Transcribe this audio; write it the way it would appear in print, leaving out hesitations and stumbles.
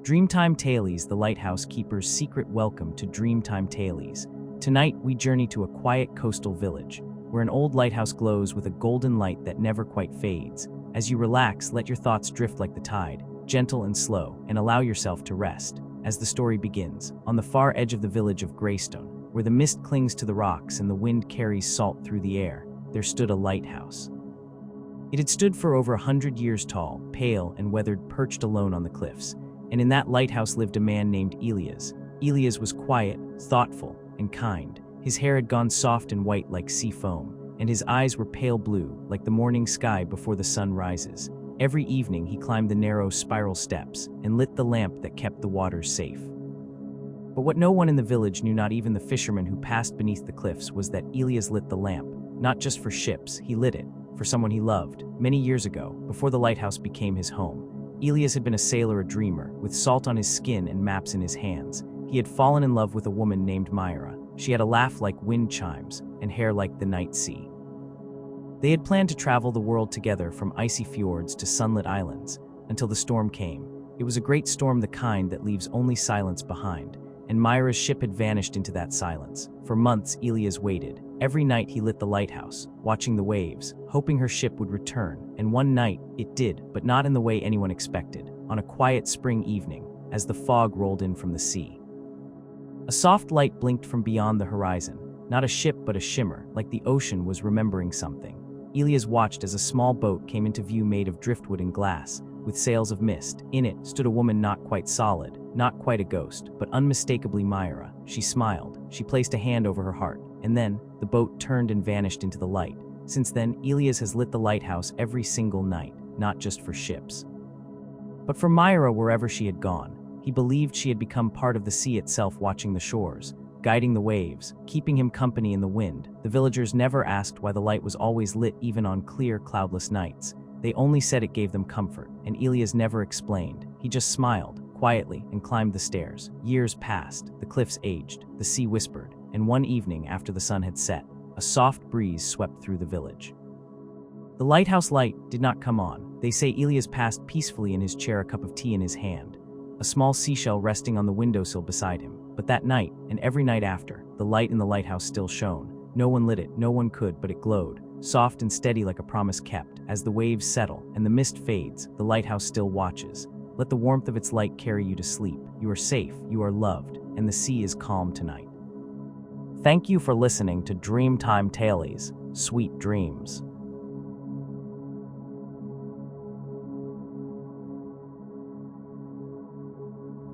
DreamTime Tales, the Lighthouse Keeper's secret welcome to DreamTime Tales. Tonight, we journey to a quiet coastal village, where an old lighthouse glows with a golden light that never quite fades. As you relax, let your thoughts drift like the tide, gentle and slow, and allow yourself to rest. As the story begins, on the far edge of the village of Greystone, where the mist clings to the rocks and the wind carries salt through the air, there stood a lighthouse. It had stood for over 100 years tall, pale and weathered, perched alone on the cliffs. And in that lighthouse lived a man named Elias. Elias was quiet, thoughtful, and kind. His hair had gone soft and white like sea foam, and his eyes were pale blue, like the morning sky before the sun rises. Every evening he climbed the narrow spiral steps and lit the lamp that kept the waters safe. But what no one in the village knew, not even the fishermen who passed beneath the cliffs, was that Elias lit the lamp, not just for ships. He lit it for someone he loved. Many years ago, before the lighthouse became his home, Elias had been a sailor, a dreamer, with salt on his skin and maps in his hands. He had fallen in love with a woman named Myra. She had a laugh like wind chimes and hair like the night sea. They had planned to travel the world together, from icy fjords to sunlit islands, until the storm came. It was a great storm, the kind that leaves only silence behind, and Myra's ship had vanished into that silence. For months, Elias waited. Every night he lit the lighthouse, watching the waves, hoping her ship would return. And one night, it did, but not in the way anyone expected. On a quiet spring evening, as the fog rolled in from the sea, a soft light blinked from beyond the horizon. Not a ship, but a shimmer, like the ocean was remembering something. Elias watched as a small boat came into view, made of driftwood and glass, with sails of mist. In it stood a woman, not quite solid, not quite a ghost, but unmistakably Myra. She smiled. She placed a hand over her heart, and then the boat turned and vanished into the light. Since then, Elias has lit the lighthouse every single night, not just for ships, but for Myra wherever she had gone. He believed she had become part of the sea itself, watching the shores, guiding the waves, keeping him company in the wind. The villagers never asked why the light was always lit, even on clear, cloudless nights. They only said it gave them comfort, and Elias never explained. He just smiled quietly and climbed the stairs. Years passed, the cliffs aged, the sea whispered, and one evening after the sun had set, a soft breeze swept through the village. The lighthouse light did not come on. They say Elias passed peacefully in his chair, a cup of tea in his hand, a small seashell resting on the windowsill beside him. But that night, and every night after, the light in the lighthouse still shone. No one lit it, no one could, but it glowed, soft and steady like a promise kept. As the waves settle and the mist fades, the lighthouse still watches. Let the warmth of its light carry you to sleep. You are safe, you are loved, and the sea is calm tonight. Thank you for listening to DreamTime Tales. Sweet dreams.